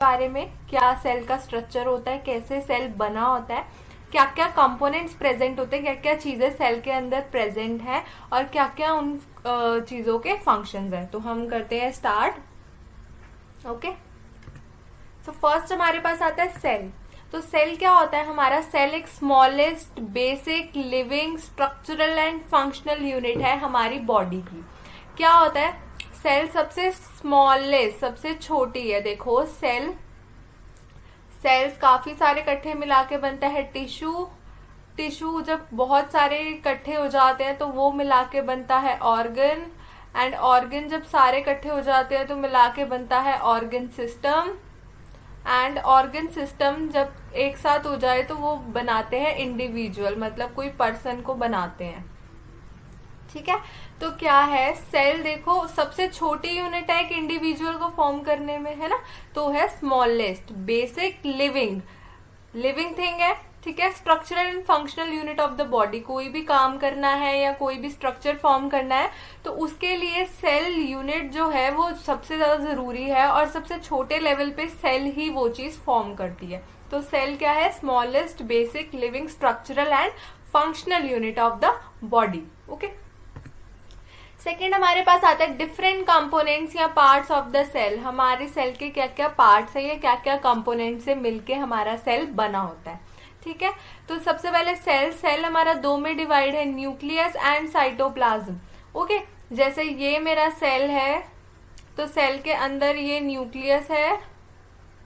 बारे में, क्या सेल का स्ट्रक्चर होता है, कैसे सेल बना होता है, क्या क्या कंपोनेंट्स प्रेजेंट होते हैं, क्या क्या चीजें सेल के अंदर प्रेजेंट है और क्या क्या उन चीजों के फंक्शंस हैं। तो हम करते हैं स्टार्ट। ओके, तो फर्स्ट हमारे पास आता है सेल। तो सेल क्या होता है? हमारा सेल एक smallest basic living structural and functional unit है हमारी बॉडी की। क्या होता है? सेल सबसे स्मॉलेस्ट, सबसे छोटी है। देखो सेल्स काफी सारे इकट्ठे मिला के बनता है टिश्यू। टिश्यू जब बहुत सारे इकट्ठे हो जाते हैं तो वो मिला के बनता है ऑर्गन, एंड ऑर्गन जब सारे इकट्ठे हो जाते हैं तो मिला के बनता है organ system, and organ system जब एक साथ हो जाए तो वो बनाते हैं इंडिविजुअल, मतलब कोई पर्सन को बनाते हैं। ठीक है, तो क्या है सेल? देखो सबसे छोटी यूनिट है एक इंडिविजुअल को फॉर्म करने में, है ना, तो है स्मॉलेस्ट बेसिक लिविंग थिंग है। ठीक है, structural and functional unit of the body. कोई भी काम करना है या कोई भी स्ट्रक्चर फॉर्म करना है तो उसके लिए सेल यूनिट जो है वो सबसे ज्यादा जरूरी है, और सबसे छोटे लेवल पे सेल ही वो चीज फॉर्म करती है। तो सेल क्या है? Smallest basic living structural and functional unit of the body. Okay, second हमारे पास आता है डिफरेंट कंपोनेंट्स या पार्ट्स ऑफ द सेल। हमारे सेल के क्या क्या पार्ट्स है या क्या क्या कंपोनेंट से मिलके हमारा सेल बना होता है। ठीक है, तो सबसे पहले सेल हमारा दो में डिवाइड है, न्यूक्लियस एंड साइटोप्लाज्म। ओके, जैसे ये मेरा सेल है तो सेल के अंदर ये न्यूक्लियस है,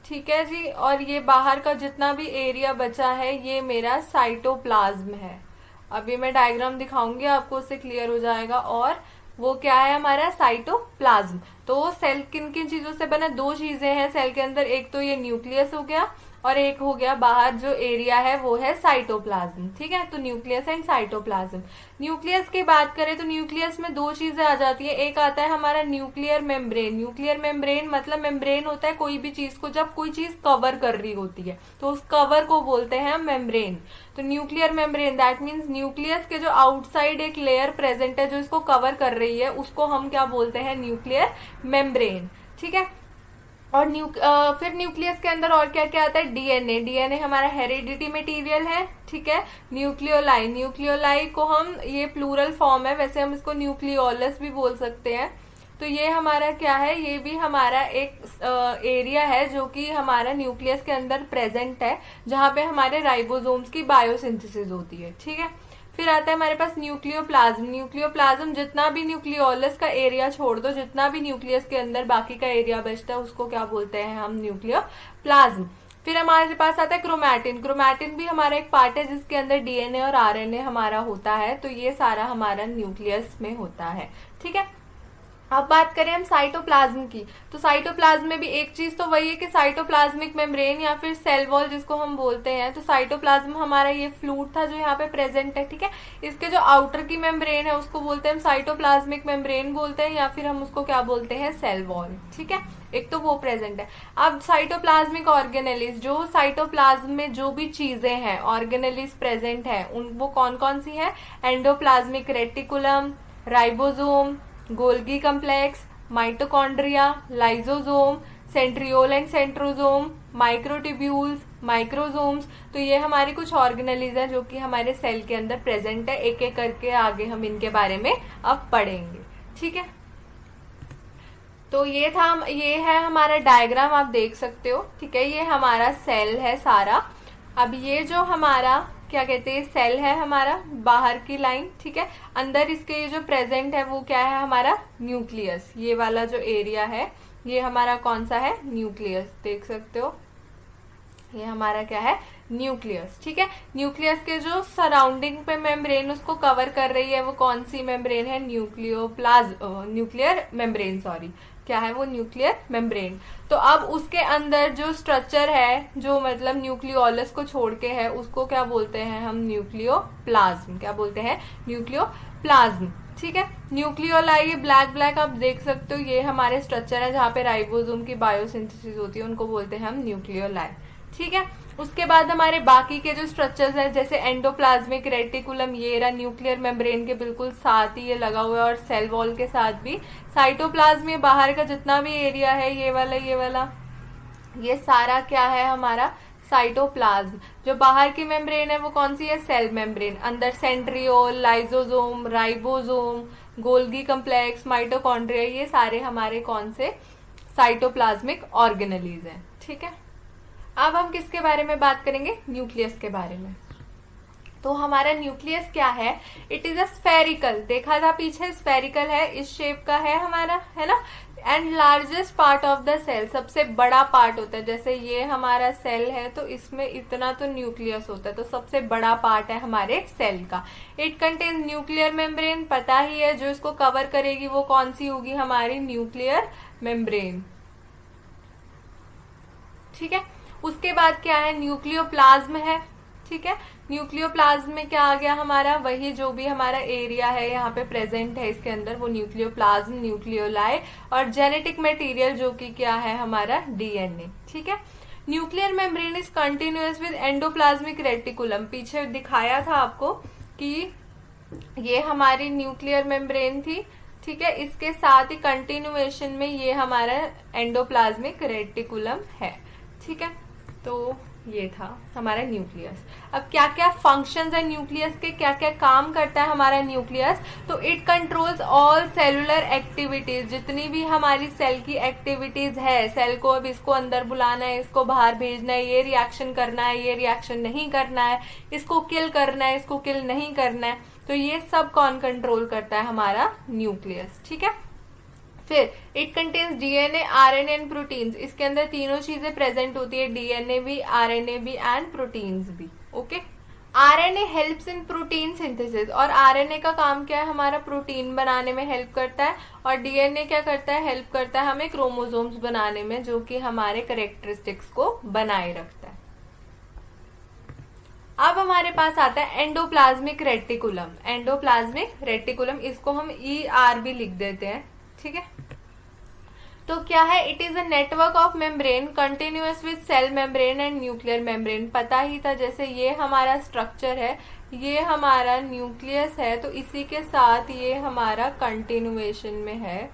ठीक है जी, और ये बाहर का जितना भी एरिया बचा है ये मेरा साइटोप्लाज्म है। अभी मैं डायग्राम दिखाऊंगी आपको, उससे क्लियर हो जाएगा। और वो क्या है? हमारा साइटोप्लाज्म। तो सेल किन किन चीजों से बना? दो चीजें हैं सेल के अंदर, एक तो ये न्यूक्लियस हो गया और एक हो गया बाहर जो एरिया है वो है साइटोप्लाज्म। ठीक है, तो न्यूक्लियस एंड साइटोप्लाज्म। न्यूक्लियस की बात करें तो न्यूक्लियस में दो चीजें आ जाती है। एक आता है हमारा न्यूक्लियर मेम्ब्रेन। न्यूक्लियर मेम्ब्रेन मतलब मेम्ब्रेन होता है कोई भी चीज को, जब कोई चीज कवर कर रही होती है तो उस कवर को बोलते हैं मेम्ब्रेन। तो nuclear membrane that means nucleus के जो आउटसाइड एक लेयर प्रेजेंट है जो इसको कवर कर रही है उसको हम क्या बोलते हैं? Nuclear membrane. ठीक है, और फिर न्यूक्लियस के अंदर और क्या क्या आता है? डीएनए। डीएनए हमारा हेरिडिटी मटेरियल है। ठीक है, न्यूक्लियोलाई। न्यूक्लियोलाई को हम, ये प्लूरल फॉर्म है, वैसे हम इसको न्यूक्लियोलस भी बोल सकते हैं। तो ये हमारा क्या है? ये भी हमारा एक एरिया है जो कि हमारा न्यूक्लियस के अंदर प्रेजेंट है, जहां पे हमारे राइबोसोम्स की बायोसिंथेसिस होती है। ठीक है, फिर आता है हमारे पास न्यूक्लियोप्लाज्म। न्यूक्लियोप्लाज्म जितना भी न्यूक्लियोलस का एरिया छोड़ दो, जितना भी न्यूक्लियस के अंदर बाकी का एरिया बचता है उसको क्या बोलते हैं हम? न्यूक्लियोप्लाज्म। फिर हमारे पास आता है क्रोमैटिन। क्रोमैटिन भी हमारा एक पार्ट है जिसके अंदर डीएनए और आरएनए हमारा होता है। तो ये सारा हमारा न्यूक्लियस में होता है। ठीक है, अब बात करें हम साइटोप्लाज्म की, तो साइटोप्लाज्म में भी एक चीज तो वही है कि साइटोप्लाज्मिक मेम्ब्रेन या फिर सेल वॉल जिसको हम बोलते हैं। तो साइटोप्लाज्म हमारा ये फ्लूइड था जो यहाँ पे प्रेजेंट है। ठीक है, इसके जो आउटर की मेम्ब्रेन है उसको बोलते हैं हम साइटोप्लाज्मिक मेम्ब्रेन बोलते हैं, या फिर हम उसको क्या बोलते हैं? Cell wall. ठीक है, एक तो वो प्रेजेंट है। अब साइटोप्लाज्मिक ऑर्गेनेलिस, जो साइटोप्लाज्म में जो भी चीजें हैं ऑर्गेनेलिस प्रेजेंट है उन वो कौन कौन सी है? Endoplasmic reticulum, ribosome, Golgi complex, mitochondria, lysosome, centriole and centrosome, microtubules, microsomes. तो ये हमारे कुछ ऑर्गेनेलिज हैं जो कि हमारे सेल के अंदर प्रेजेंट है। एक एक करके आगे हम इनके बारे में अब पढ़ेंगे। ठीक है, तो ये है हमारा डायग्राम, आप देख सकते हो। ठीक है, ये हमारा सेल है सारा। अब ये जो हमारा क्या कहते हैं? सेल है हमारा बाहर की लाइन। ठीक है, अंदर इसके ये जो प्रेजेंट है वो क्या है? हमारा न्यूक्लियस। ये वाला जो एरिया है ये हमारा कौन सा है? न्यूक्लियस। देख सकते हो ये हमारा क्या है? न्यूक्लियस। ठीक है, न्यूक्लियस के जो सराउंडिंग पे मेम्ब्रेन उसको कवर कर रही है वो कौन सी मेम्ब्रेन है? न्यूक्लियर मेम्ब्रेन, सॉरी, क्या है वो? Nuclear membrane. तो अब उसके अंदर जो स्ट्रक्चर है जो मतलब न्यूक्लियोलस को छोड़ के है उसको क्या बोलते हैं हम? न्यूक्लियोप्लाज्म। क्या बोलते हैं? न्यूक्लियोप्लाज्म। ठीक है, न्यूक्लियोलाई, ये ब्लैक ब्लैक आप देख सकते हो, ये हमारे स्ट्रक्चर है जहाँ पे राइबोसोम की बायोसिंथेसिस होती है, उनको बोलते हैं हम न्यूक्लियोलाई। ठीक है, उसके बाद हमारे बाकी के जो स्ट्रक्चर्स हैं जैसे एंडोप्लाज्मिक रेटिकुलम, ये रहा न्यूक्लियर मेम्ब्रेन के बिल्कुल साथ ही ये लगा हुआ है, और सेल वॉल के साथ भी। साइटोप्लाज्म में बाहर का जितना भी एरिया है ये वाला ये सारा क्या है हमारा साइटोप्लाज्म। जो बाहर की मेम्ब्रेन है वो कौन सी है, सेल मेम्ब्रेन। अंदर centriole, lysosome, ribosome, Golgi complex, mitochondria, ये सारे हमारे कौन से साइटोप्लाज्मिक ऑर्गेनेलीज हैं। ठीक है, अब हम किसके बारे में बात करेंगे, न्यूक्लियस के बारे में। तो हमारा न्यूक्लियस क्या है, इट इज अ स्फेरिकल, देखा था पीछे स्फेरिकल है, इस शेप का है हमारा, है ना, and largest part of the cell, सबसे बड़ा पार्ट होता है। जैसे ये हमारा सेल है तो इसमें इतना तो न्यूक्लियस होता है, तो सबसे बड़ा पार्ट है हमारे सेल का। इट कंटेन्स न्यूक्लियर मेम्ब्रेन, पता ही है, जो इसको कवर करेगी वो कौन सी होगी, हमारी न्यूक्लियर मेम्ब्रेन। ठीक है, उसके बाद क्या है, न्यूक्लियोप्लाज्म है। ठीक है, न्यूक्लियोप्लाज्म में क्या आ गया हमारा, वही जो भी हमारा एरिया है यहाँ पे प्रेजेंट है इसके अंदर, वो न्यूक्लियोप्लाज्म, न्यूक्लियोलाई और जेनेटिक मटेरियल जो कि क्या है हमारा डीएनए। ठीक है, nuclear membrane is continuous with endoplasmic reticulum, पीछे दिखाया था आपको कि ये हमारी न्यूक्लियर मेम्ब्रेन थी। ठीक है, इसके साथ ही कंटिन्यूएशन में ये हमारा एंडोप्लाज्मिक रेटिकुलम है। ठीक है, तो ये था हमारा न्यूक्लियस। अब क्या क्या फंक्शंस है न्यूक्लियस के, क्या क्या काम करता है हमारा न्यूक्लियस, तो it controls all cellular activities, जितनी भी हमारी सेल की एक्टिविटीज है, सेल को अब इसको अंदर बुलाना है, इसको बाहर भेजना है, ये रिएक्शन करना है, ये रिएक्शन नहीं करना है, इसको किल करना है, इसको किल नहीं करना है, तो ये सब कौन कंट्रोल करता है, हमारा न्यूक्लियस। ठीक है, फिर it contains DNA, RNA and proteins, इसके अंदर तीनों चीजें प्रेजेंट होती है, डीएनए भी, आरएनए भी एंड प्रोटीन्स भी। Okay, RNA helps in protein synthesis, और आरएनए का काम क्या है, हमारा प्रोटीन बनाने में हेल्प करता है, और डीएनए क्या करता है, हेल्प करता है हमें क्रोमोसोम्स बनाने में, जो कि हमारे कैरेक्टरिस्टिक्स को बनाए रखता है। अब हमारे पास आता है एंडोप्लाज्मिक रेटिकुलम। एंडोप्लाज्मिक रेटिकुलम, इसको हम ER भी लिख देते हैं। ठीक है, तो क्या है, it is a network of membrane continuous with cell membrane and nuclear membrane. पता ही था, जैसे ये हमारा स्ट्रक्चर है, ये हमारा न्यूक्लियस है, तो इसी के साथ ये हमारा कंटिन्यूएशन में है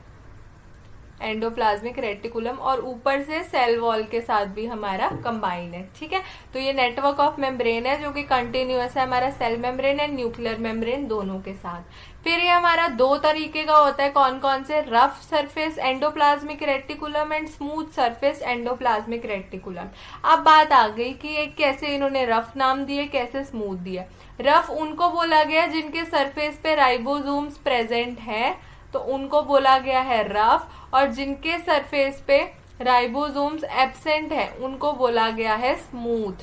एंडोप्लाज्मिक रेटिकुलम, और ऊपर से सेल वॉल के साथ भी हमारा कंबाइन है। ठीक है, तो ये नेटवर्क ऑफ मेम्ब्रेन है जो कि कंटिन्यूअस है हमारा cell membrane and nuclear membrane दोनों के साथ। फिर ये हमारा दो तरीके का होता है, कौन कौन से, rough surface endoplasmic reticulum and smooth surface endoplasmic reticulum. अब बात आ गई कि ये कैसे इन्होंने रफ नाम दिए, कैसे स्मूथ दिया। रफ उनको बोला गया जिनके सरफेस पे राइबोसोम्स प्रेजेंट है, तो उनको बोला गया है रफ, और जिनके सरफेस पे राइबोसोम्स एब्सेंट है उनको बोला गया है स्मूथ,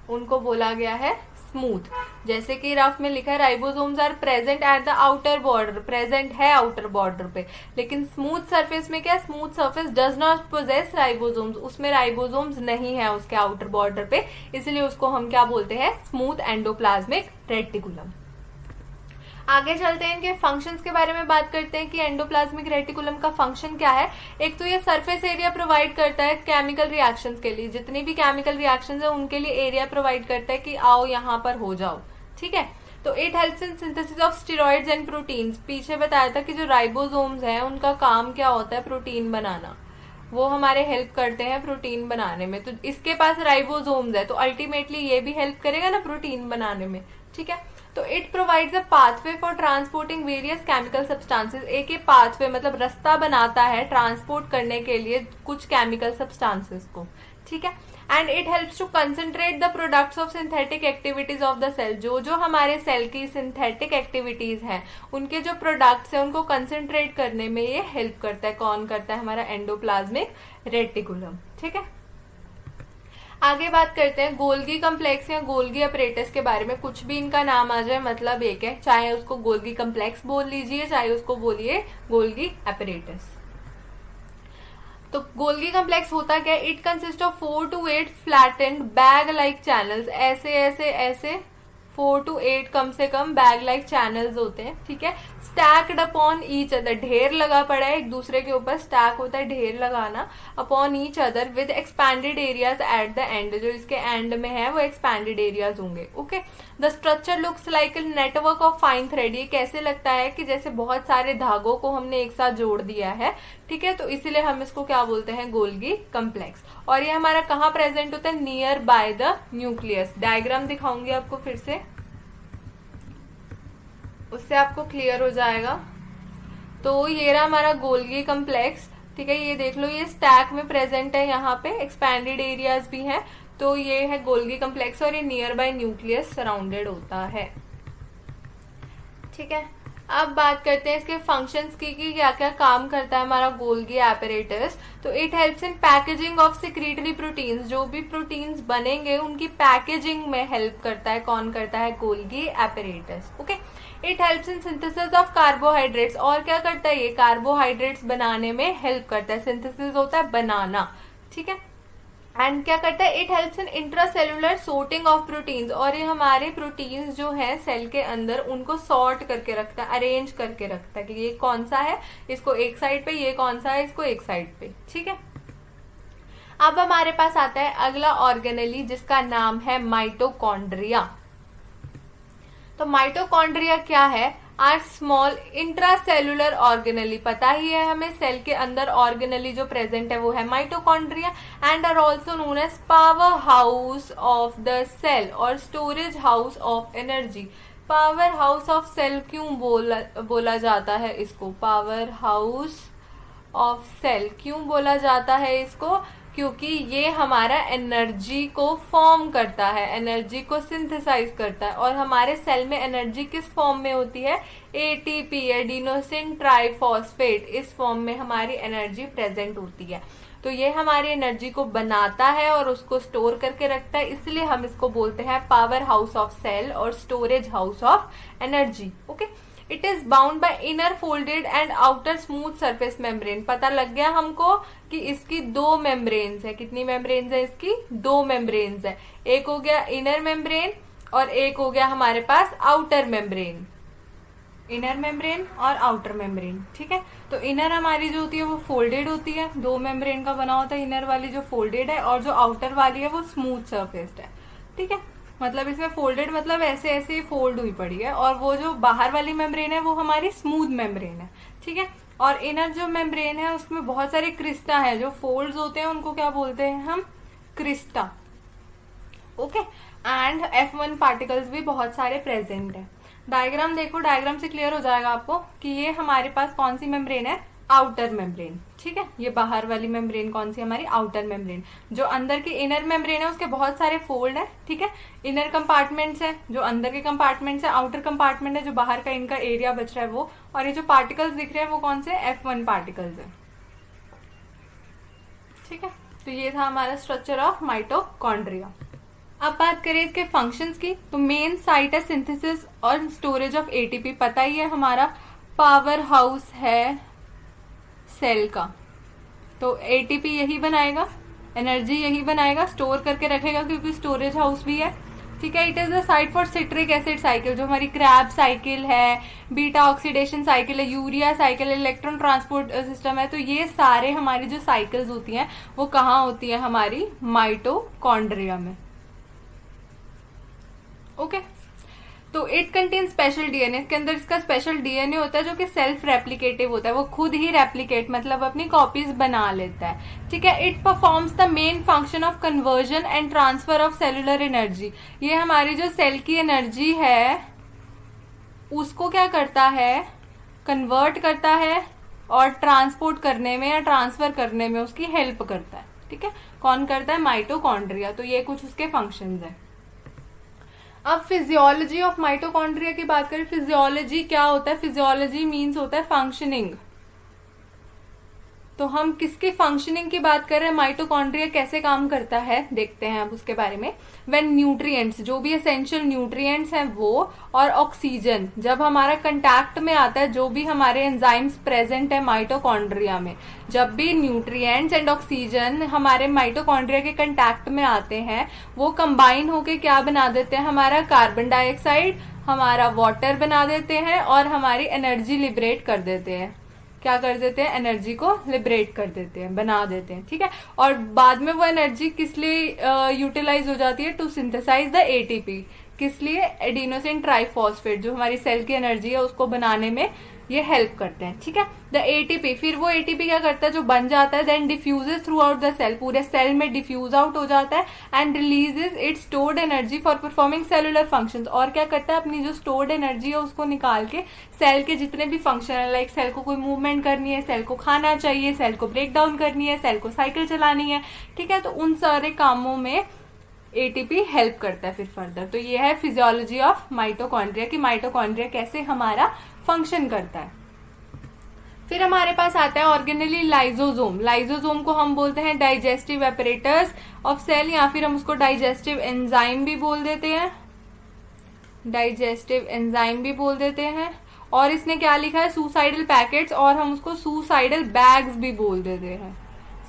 उनको बोला गया है स्मूथ। जैसे कि रफ में लिखा है ribosomes are present at the outer border, present है आउटर बॉर्डर पे, लेकिन स्मूथ सरफेस में क्या, smooth surface does not possess ribosomes, उसमें राइबोसोम्स नहीं है उसके आउटर बॉर्डर पे, इसलिए उसको हम क्या बोलते हैं, स्मूथ एंडोप्लाज्मिक रेटिकुलम। आगे चलते हैं, इनके फंक्शंस के बारे में बात करते हैं कि एंडोप्लाज्मिक रेटिकुलम का फंक्शन क्या है। एक तो ये सरफेस एरिया प्रोवाइड करता है केमिकल रिएक्शंस के लिए, जितनी भी केमिकल रिएक्शंस है उनके लिए एरिया प्रोवाइड करता है कि आओ यहाँ पर हो जाओ। ठीक है, तो it helps in synthesis of steroids and proteins. पीछे बताया था कि जो राइबोसोम्स हैं उनका काम क्या होता है, प्रोटीन बनाना, वो हमारे हेल्प करते हैं प्रोटीन बनाने में। तो इसके पास राइबोसोम्स है, तो अल्टीमेटली ये भी हेल्प करेगा ना प्रोटीन बनाने में। ठीक है, तो it provides a pathway for transporting various chemical substances. एक ही पाथवे मतलब रास्ता बनाता है ट्रांसपोर्ट करने के लिए कुछ केमिकल सब्सटेंसेस को। ठीक है, and it helps to concentrate the products of synthetic activities of the cell. जो जो हमारे सेल की सिंथेटिक एक्टिविटीज हैं उनके जो प्रोडक्ट्स हैं उनको कंसंट्रेट करने में ये हेल्प करता है। कौन करता है, हमारा एंडोप्लाज्मिक रेटिकुलम। ठीक है, आगे बात करते हैं गोल्गी कम्प्लेक्स या गोल्गी अपरेटस के बारे में। कुछ भी इनका नाम आ जाए मतलब एक है, चाहे उसको गोल्गी कम्प्लेक्स बोल लीजिए, चाहे उसको बोलिए गोल्गी अपरेटस। तो गोल्गी कम्प्लेक्स होता क्या है, it consist of 4 to 8 flattened bag like channels. ऐसे ऐसे ऐसे 4 to 8 कम से कम बैग लाइक चैनल्स होते हैं। ठीक है, स्टैक्ड अपॉन ईच अदर, ढेर लगा पड़ा है एक दूसरे के ऊपर, स्टैक होता है ढेर लगाना, upon each other with expanded areas at the end. जो इसके एंड में है वो एक्सपैंडेड एरियाज होंगे। Okay, the structure looks like a network of fine thread. ये कैसे लगता है कि जैसे बहुत सारे धागों को हमने एक साथ जोड़ दिया है। ठीक है, तो इसीलिए हम इसको क्या बोलते हैं, गोल्गी कम्प्लेक्स। और ये हमारा कहाँ प्रेजेंट होता है, near by the nucleus. Diagram दिखाऊंगी आपको फिर से, उससे आपको क्लियर हो जाएगा। तो ये रहा हमारा गोल्गी कम्प्लेक्स, ठीक है, ये देख लो, ये स्टैक में प्रेजेंट है, यहाँ पे एक्सपैंडेड एरियाज भी हैं। तो ये है गोल्गी कम्प्लेक्स और ये नियर बाय न्यूक्लियस सराउंडेड होता है। ठीक है, अब बात करते हैं इसके फंक्शंस की कि क्या क्या काम करता है हमारा गोल्गी एपरेटस। तो it helps in packaging of secretory proteins, जो भी प्रोटीन्स बनेंगे उनकी पैकेजिंग में हेल्प करता है। कौन करता है, Golgi apparatus. Okay, it helps in synthesis of carbohydrates, और क्या करता है, ये कार्बोहाइड्रेट्स बनाने में हेल्प करता है। सिंथेसिस होता है बनाना, ठीक है। एंड क्या करता है, it helps in intracellular sorting of proteins, और ये हमारे प्रोटीन्स जो है सेल के अंदर उनको सॉर्ट करके रखता है, अरेंज करके रखता है कि ये कौन सा है, इसको एक साइड पे, ये कौन सा है, इसको एक साइड पे, ठीक है। अब हमारे पास आता है अगला ऑर्गेनेली जिसका नाम है माइटोकॉन्ड्रिया। तो माइटोकॉन्ड्रिया क्या है, आर स्मॉल इंट्रासेलुलर ऑर्गेनेली। पता ही है हमें, सेल के अंदर ऑर्गेनेली जो प्रेजेंट है वो है mitochondria. And are also known as power house of the cell और storage house of energy. Power house of cell क्यों बोला जाता है इसको, पावर हाउस ऑफ सेल क्यों बोला जाता है इसको, क्योंकि ये हमारा एनर्जी को फॉर्म करता है, एनर्जी को सिंथेसाइज करता है। और हमारे सेल में एनर्जी किस फॉर्म में होती है, एटीपी, एडिनोसिन ट्राइफॉस्फेट, इस फॉर्म में हमारी एनर्जी प्रेजेंट होती है। तो ये हमारी एनर्जी को बनाता है और उसको स्टोर करके रखता है, इसलिए हम इसको बोलते हैं पावर हाउस ऑफ सेल और storage house of energy. Okay, it is bound by inner folded and outer smooth surface membrane. पता लग गया हमको कि इसकी दो मेम्ब्रेन्स है। कितनी मेम्ब्रेन्स है इसकी, दो मेम्ब्रेन्स है। एक हो गया इनर मेम्ब्रेन और एक हो गया हमारे पास आउटर मेम्ब्रेन, इनर मेम्ब्रेन और आउटर मेम्ब्रेन, ठीक है। तो इनर हमारी जो होती है वो फोल्डेड होती है, दो मेम्ब्रेन का बना होता है इनर वाली जो फोल्डेड है, और जो आउटर वाली है वो स्मूथ सरफेस्ड है, ठीक है। मतलब इसमें फोल्डेड मतलब ऐसे ऐसे फोल्ड हुई पड़ी है, और वो जो बाहर वाली मेम्ब्रेन है वो हमारी स्मूथ मेम्ब्रेन है, ठीक है। और इनर जो मेम्ब्रेन है उसमें बहुत सारे क्रिस्टा है, जो फोल्ड्स होते हैं उनको क्या बोलते हैं हम, Crysta. Okay, and F1 particles भी बहुत सारे प्रेजेंट है। डायग्राम देखो, डायग्राम से क्लियर हो जाएगा आपको कि ये हमारे पास कौन सी मेम्ब्रेन है, आउटर मेम्ब्रेन, ठीक है। ये बाहर वाली मेम्ब्रेन कौन सी, हमारी आउटर मेम्ब्रेन। जो अंदर की इनर मेम्ब्रेन है उसके बहुत सारे फोल्ड है, ठीक है। इनर कंपार्टमेंट्स है जो अंदर के कंपार्टमेंट्स है, आउटर कंपार्टमेंट है जो बाहर का इनका एरिया बच रहा है वो, और ये जो पार्टिकल्स दिख रहे हैं वो कौन से, F1 पार्टिकल्स है, ठीक है। तो ये था हमारा स्ट्रक्चर ऑफ माइटोकॉन्ड्रिया। अब बात करें इसके फंक्शंस की, तो मेन साइट है सिंथेसिस और स्टोरेज ऑफ एटीपी। पता ही है हमारा पावर हाउस है सेल का, तो एटीपी यही बनाएगा, एनर्जी यही बनाएगा, स्टोर करके रखेगा क्योंकि स्टोरेज हाउस भी है, ठीक है। It is the site for citric acid cycle, जो हमारी क्रैब साइकिल है, बीटा ऑक्सीडेशन साइकिल है, यूरिया साइकिल है, इलेक्ट्रॉन ट्रांसपोर्ट सिस्टम है। तो ये सारे हमारी जो साइकिल्स होती हैं वो कहाँ होती है, हमारी माइटोकॉन्ड्रिया में। ओके, तो इट कंटेन स्पेशल डीएनए, इसके अंदर इसका स्पेशल डीएनए होता है जो कि सेल्फ रेप्लिकेटिव होता है, वो खुद ही रेप्लिकेट मतलब अपनी कॉपीज बना लेता है, ठीक है। It performs the main function of conversion and transfer of cellular energy. ये हमारी जो सेल की एनर्जी है उसको क्या करता है, कन्वर्ट करता है और ट्रांसपोर्ट करने में या ट्रांसफर करने में उसकी हेल्प करता है, ठीक है। कौन करता है, माइटोकॉन्ड्रिया। तो ये कुछ उसके फंक्शंस है। अब फिजियोलॉजी ऑफ माइटोकॉन्ड्रिया की बात करें, फिजियोलॉजी क्या होता है, फिजियोलॉजी मीन्स होता है फंक्शनिंग। तो हम किसकी फंक्शनिंग की बात कर रहे हैं, माइटोकॉन्ड्रिया कैसे काम करता है देखते हैं अब उसके बारे में। व्हेन न्यूट्रिएंट्स, जो भी एसेंशियल न्यूट्रिएंट्स हैं वो, और ऑक्सीजन जब हमारा कंटैक्ट में आता है, जो भी हमारे एंजाइम्स प्रेजेंट है माइटोकॉन्ड्रिया में, जब भी न्यूट्रिएंट्स एंड ऑक्सीजन हमारे माइटोकॉन्ड्रिया के कंटैक्ट में आते हैं वो कंबाइन होके क्या बना देते हैं, हमारा कार्बन डाइऑक्साइड, हमारा वाटर बना देते हैं और हमारी एनर्जी लिबरेट कर देते हैं। क्या कर देते हैं, एनर्जी को लिबरेट कर देते हैं, बना देते हैं, ठीक है। और बाद में वो एनर्जी किस लिए यूटिलाइज हो जाती है, टू सिंथेसाइज द एटीपी। किस लिए, एडिनोसिन ट्राइफॉस्फेट, जो हमारी सेल की एनर्जी है उसको बनाने में ये हेल्प करते हैं, ठीक है। द एटीपी, फिर वो एटीपी क्या करता है, जो बन जाता है, then diffuses throughout the cell, पूरे सेल में डिफ्यूज आउट हो जाता है, and releases its stored energy for performing cellular functions, और क्या करता है, अपनी जो स्टोर्ड एनर्जी है उसको निकाल के सेल के जितने भी फंक्शन है, लाइक सेल को कोई मूवमेंट करनी है, सेल को खाना चाहिए, सेल को ब्रेक डाउन करनी है, सेल को साइकिल चलानी है, ठीक है, तो उन सारे कामों में एटीपी हेल्प करता है फिर फर्दर। तो ये है फिजियोलॉजी ऑफ माइटोकॉन्ड्रिया कि माइटोकॉन्ड्रिया कैसे हमारा फंक्शन करता है। फिर हमारे पास आता है ऑर्गेनेली लाइजोसोम। लाइजोसोम को हम बोलते हैं डाइजेस्टिव एपरेटस ऑफ सेल, या फिर हम उसको डाइजेस्टिव एंजाइम भी बोल देते हैं, डाइजेस्टिव एंजाइम भी बोल देते हैं। और इसने क्या लिखा है, सुसाइडल पैकेट्स, और हम उसको सुसाइडल बैग्स भी बोल देते हैं।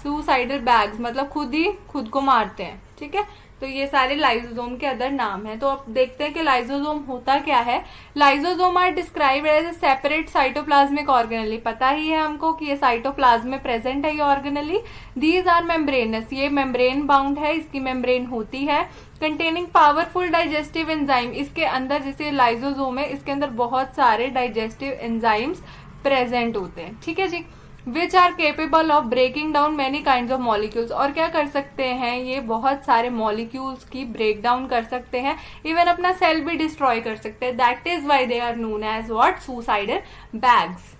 सुसाइडल बैग्स मतलब खुद ही खुद को मारते हैं, ठीक है। तो ये सारे लाइसोसोम के अदर नाम हैं। तो अब देखते हैं कि लाइसोसोम होता क्या है। Lysosome are described as a separate cytoplasmic organelle, पता ही है हमको कि ये साइटोप्लाज्म में प्रेजेंट है ये ऑर्गेनेली। दीज आर मेम्ब्रेनस, ये मेम्ब्रेन बाउंड है, इसकी मेम्ब्रेन होती है। कंटेनिंग पावरफुल डाइजेस्टिव एंजाइम, इसके अंदर जैसे लाइसोसोम है इसके अंदर बहुत सारे डाइजेस्टिव एंजाइम्स प्रेजेंट होते हैं, ठीक है जी। Which are capable of breaking down many kind of molecules, और क्या कर सकते हैं, ये बहुत सारे मॉलिक्यूल्स की ब्रेक डाउन कर सकते हैं, इवन अपना सेल भी डिस्ट्रॉय कर सकते हैं। That is why they are known as what, suicidal bags.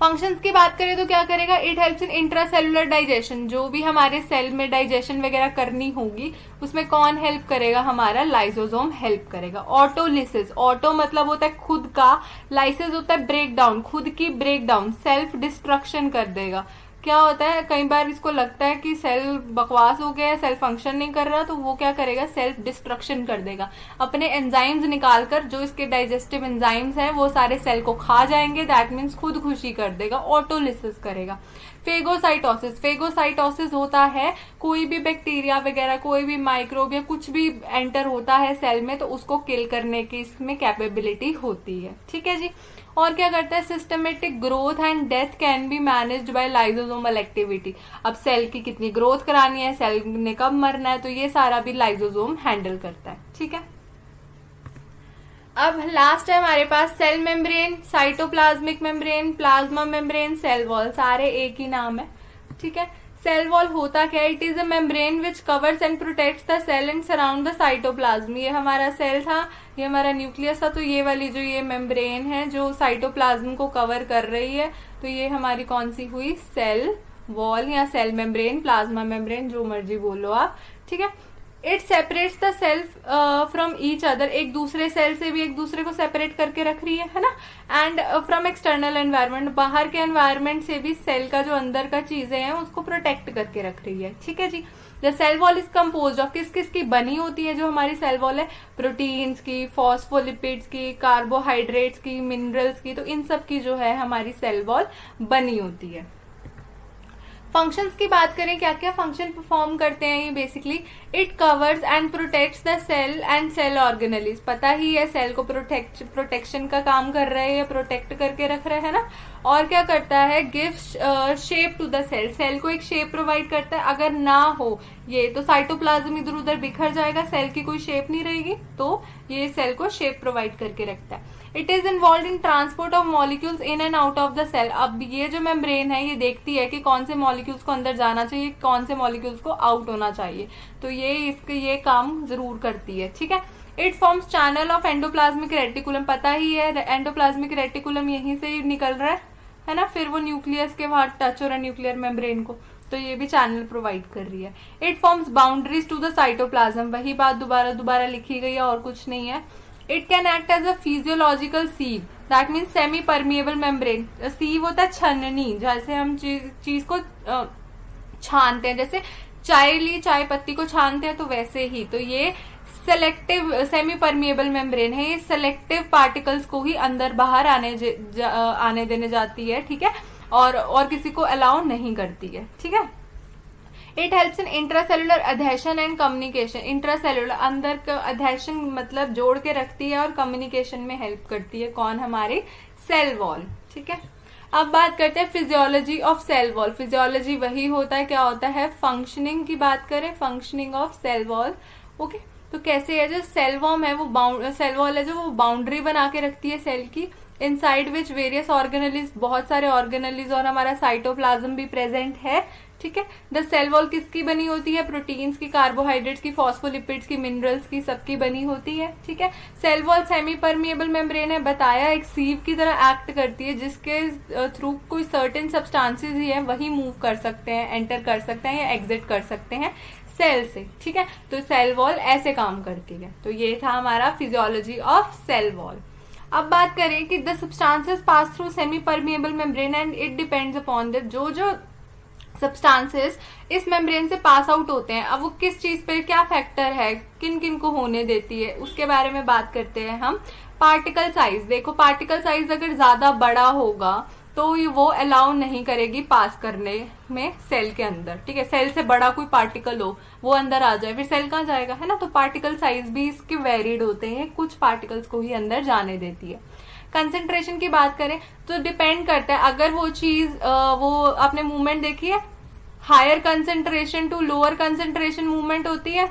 Functions की बात करें तो क्या करेगा, it helps in intracellular digestion, जो भी हमारे सेल में डाइजेशन वगैरह करनी होगी उसमें कौन हेल्प करेगा, हमारा लाइसोसोम हेल्प करेगा। ऑटोलिसिस, ऑटो मतलब होता है खुद का, लाइसिस होता है ब्रेक डाउन, खुद की ब्रेक डाउन, सेल्फ डिस्ट्रक्शन कर देगा। क्या होता है, कई बार इसको लगता है कि सेल बकवास हो गया है, सेल फंक्शन नहीं कर रहा, तो वो क्या करेगा, सेल्फ डिस्ट्रक्शन कर देगा, अपने एंजाइम्स निकालकर, जो इसके डाइजेस्टिव एंजाइम्स हैं वो सारे सेल को खा जाएंगे, दैट मीन्स खुदकुशी कर देगा, ऑटोलिसिस करेगा। फेगोसाइटोसिस, फेगोसाइटोसिस होता है कोई भी बैक्टीरिया वगैरह, कोई भी माइक्रोब या कुछ भी एंटर होता है सेल में तो उसको किल करने की इसमें कैपेबिलिटी होती है, ठीक है जी। और क्या करता है, systematic growth and death can be managed by lysosomal activity. अब सेल की कितनी ग्रोथ करानी है, सेल ने कब मरना है, तो ये सारा भी लाइसोसोम हैंडल करता है, ठीक है। अब लास्ट है हमारे पास cell membrane, cytoplasmic membrane, plasma membrane, cell wall, सारे एक ही नाम है, ठीक है। सेल वॉल होता क्या है, it is a membrane which covers and protects the cell and surround the cytoplasm. ये हमारा सेल था, ये हमारा न्यूक्लियस था, तो ये वाली जो ये मेम्ब्रेन है जो साइटोप्लाज्म को कवर कर रही है, तो ये हमारी कौन सी हुई, सेल वॉल या सेल मेम्ब्रेन, प्लाज्मा मेम्ब्रेन, जो मर्जी बोलो आप, ठीक है। It separates the self from each other, एक दूसरे सेल से भी एक दूसरे को सेपरेट करके रख रही है ना। एंड फ्रॉम एक्सटर्नल एनवायरनमेंट, बाहर के एनवायरनमेंट से भी सेल का जो अंदर का चीजें हैं उसको प्रोटेक्ट करके रख रही है, ठीक है जी। The cell wall is compose of, किस किस की बनी होती है जो हमारी सेल वॉल है, प्रोटीन्स की, फॉस्फोलिपिड्स की, कार्बोहाइड्रेट्स की, मिनरल्स की, तो इन सब की जो है हमारी सेल वॉल बनी होती है। फंक्शंस की बात करें, क्या क्या फंक्शन परफॉर्म करते हैं ये, basically it covers and protects the cell and cell organelles, पता ही है सेल को प्रोटेक्शन का काम कर रहे हैं, प्रोटेक्ट करके रख रहे हैं ना। और क्या करता है, gives shape to the cell, cell को एक शेप प्रोवाइड करता है। अगर ना हो ये तो साइटोप्लाज्म इधर उधर बिखर जाएगा, सेल की कोई शेप नहीं रहेगी, तो ये सेल को शेप प्रोवाइड करके रखता है। It is involve in transport of molecules in and out of the cell. अब ये जो मेम्ब्रेन है ये देखती है कि कौन से मॉलिक्यूल्स को अंदर जाना चाहिए, कौन से मॉलिक्यूल्स को आउट होना चाहिए, तो ये काम जरूर करती है, ठीक है। It forms channel of endoplasmic reticulum, पता ही है एंडोप्लाज्मिक रेटिकुलम यहीं से ही निकल रहा है ना, फिर वो न्यूक्लियस के बाहर टच हो रहा है न्यूक्लियर मेम्ब्रेन को, तो ये भी चैनल प्रोवाइड कर रही है। It forms boundaries to the cytoplasm, वही बात दोबारा लिखी गई है और कुछ नहीं है। It can act as a physiological sieve, that means semi permeable membrane. Sieve होता है छननी, जैसे हम चीज को छानते हैं, जैसे चाय पत्ती को छानते हैं, तो वैसे ही। तो ये सेलेक्टिव सेमी परमिएबल मेम्ब्रेन है, ये सेलेक्टिव पार्टिकल्स को ही अंदर बाहर आने देने जाती है, ठीक है, और किसी को अलाउ नहीं करती है, ठीक है। It helps in intracellular adhesion and communication, intracellular अंदर का अधेशन मतलब जोड़ के रखती है और कम्युनिकेशन में हेल्प करती है, कौन, हमारी सेल वॉल, ठीक है। अब बात करते हैं physiology of cell wall. Physiology वही होता है, क्या होता है, फंक्शनिंग की बात करें, functioning of cell wall, okay. तो कैसे है, जो सेल वॉल है वो सेल वॉल है जो वो बाउंड्री बना के रखती है सेल की, इनसाइड विच वेरियस ऑर्गेनेलिज, बहुत सारे ऑर्गेनेलिज और हमारा साइटोप्लाज्म भी प्रेजेंट है। ठीक है। द सेल वॉल किसकी बनी होती है? प्रोटीन्स की, कार्बोहाइड्रेट्स की, फॉस्फोलिपिड्स की, मिनरल्स की, सबकी बनी होती है। ठीक है। Cell wall semi permeable membrane है, बताया, एक सीव की तरह एक्ट करती है जिसके थ्रू कोई सर्टेन सब्सटेंसेस ही है वही मूव कर सकते हैं, एंटर कर सकते हैं या एग्जिट कर सकते हैं सेल से। ठीक है। तो सेल वॉल ऐसे काम करती है। तो ये था हमारा फिजियोलॉजी ऑफ सेल वॉल। अब बात करें कि the substances pass through semi permeable membrane and it depends upon the, जो जो सब्सटेंसेस इस मेम्ब्रेन से पास आउट होते हैं, अब वो किस चीज पे, क्या फैक्टर है, किन किन को होने देती है, उसके बारे में बात करते हैं हम। पार्टिकल साइज, देखो पार्टिकल साइज अगर ज्यादा बड़ा होगा तो वो अलाउ नहीं करेगी पास करने में सेल के अंदर। ठीक है। सेल से बड़ा कोई पार्टिकल हो वो अंदर आ जाए, फिर सेल कहाँ जाएगा, है ना। तो पार्टिकल साइज भी इसके वेरिड होते हैं, कुछ पार्टिकल्स को ही अंदर जाने देती है। कंसेंट्रेशन की बात करें तो डिपेंड करता है, अगर वो चीज वो आपने मूवमेंट देखी है, higher concentration to lower concentration movement होती है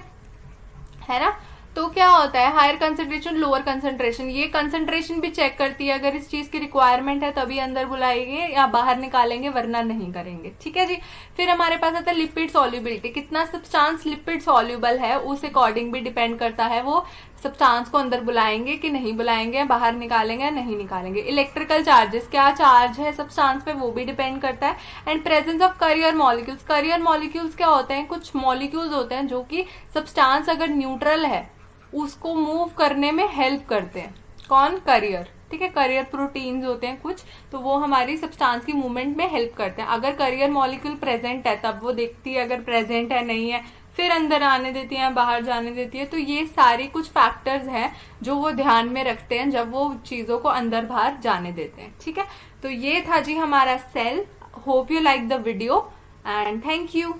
ना। तो क्या होता है, हायर कंसेंट्रेशन लोअर कंसेंट्रेशन, ये कंसेंट्रेशन भी चेक करती है, अगर इस चीज की रिक्वायरमेंट है तभी अंदर बुलाएंगे या बाहर निकालेंगे, वरना नहीं करेंगे। ठीक है जी। फिर हमारे पास आता है लिपिड सॉल्युबिलिटी, कितना सब्सटेंस लिपिड सॉल्युबल है उस अकॉर्डिंग भी डिपेंड करता है वो सब्सटेंस को अंदर बुलाएंगे कि नहीं बुलाएंगे, बाहर निकालेंगे या नहीं निकालेंगे। इलेक्ट्रिकल चार्जेस, क्या चार्ज है सब्सटेंस पे, वो भी डिपेंड करता है। And presence of career molecules, career molecules क्या होते हैं, कुछ मॉलिक्यूल्स होते हैं जो कि सब्सटेंस अगर न्यूट्रल है उसको मूव करने में हेल्प करते हैं। कौन? करियर। ठीक है। करियर प्रोटीन्स होते हैं कुछ, तो वो हमारी सब्सटेंस की मूवमेंट में हेल्प करते हैं। अगर करियर मॉलिक्यूल प्रेजेंट है तब वो देखती है, अगर प्रेजेंट है नहीं है फिर अंदर आने देती है, बाहर जाने देती है। तो ये सारी कुछ फैक्टर्स हैं जो वो ध्यान में रखते हैं जब वो चीजों को अंदर बाहर जाने देते हैं। ठीक है। तो ये था जी हमारा cell. Hope you like the video and thank you.